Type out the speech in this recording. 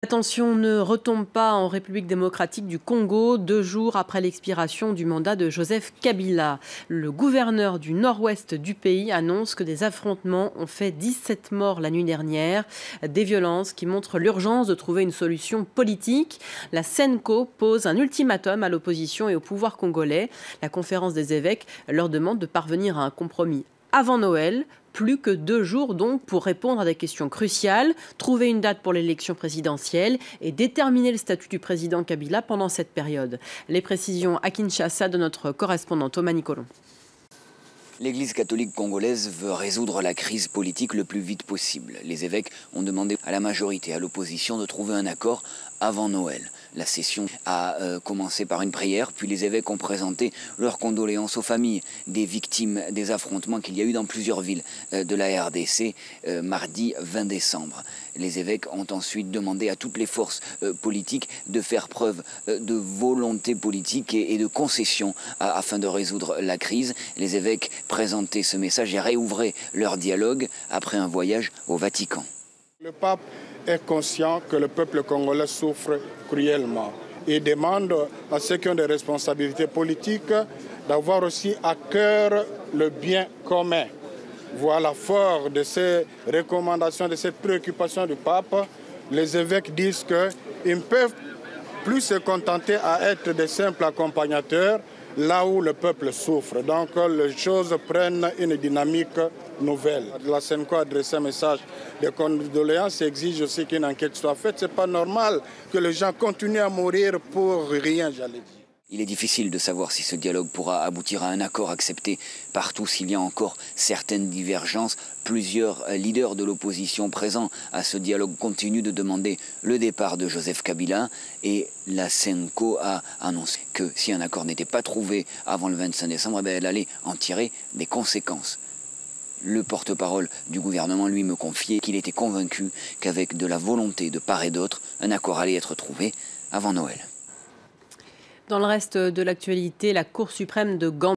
La tension ne retombe pas en République démocratique du Congo, 2 jours après l'expiration du mandat de Joseph Kabila. Le gouverneur du nord-ouest du pays annonce que des affrontements ont fait 17 morts la nuit dernière. Des violences qui montrent l'urgence de trouver une solution politique. La SENCO pose un ultimatum à l'opposition et au pouvoir congolais. La conférence des évêques leur demande de parvenir à un compromis avant Noël. Plus que 2 jours donc pour répondre à des questions cruciales, trouver une date pour l'élection présidentielle et déterminer le statut du président Kabila pendant cette période. Les précisions à Kinshasa de notre correspondant Thomas Nicolon. L'Église catholique congolaise veut résoudre la crise politique le plus vite possible. Les évêques ont demandé à la majorité, à l'opposition, de trouver un accord avant Noël. La session a commencé par une prière, puis les évêques ont présenté leurs condoléances aux familles des victimes des affrontements qu'il y a eu dans plusieurs villes de la RDC mardi 20 décembre. Les évêques ont ensuite demandé à toutes les forces politiques de faire preuve de volonté politique et de concession afin de résoudre la crise. Les évêques présentaient ce message et réouvraient leur dialogue après un voyage au Vatican. Le pape est conscient que le peuple congolais souffre cruellement et demande à ceux qui ont des responsabilités politiques d'avoir aussi à cœur le bien commun. Voilà, fort de ces recommandations, de cette préoccupation du pape, les évêques disent qu'ils ne peuvent plus se contenter à être des simples accompagnateurs là où le peuple souffre. Donc les choses prennent une dynamique nouvelle. La SENCO a adressé un message de condoléances et exige aussi qu'une enquête soit faite. Ce n'est pas normal que les gens continuent à mourir pour rien, j'allais dire. Il est difficile de savoir si ce dialogue pourra aboutir à un accord accepté par tous. Il y a encore certaines divergences. Plusieurs leaders de l'opposition présents à ce dialogue continuent de demander le départ de Joseph Kabila. Et la SENCO a annoncé que si un accord n'était pas trouvé avant le 25 décembre, elle allait en tirer des conséquences. Le porte-parole du gouvernement, lui, me confiait qu'il était convaincu qu'avec de la volonté de part et d'autre, un accord allait être trouvé avant Noël. Dans le reste de l'actualité, la Cour suprême de Gambie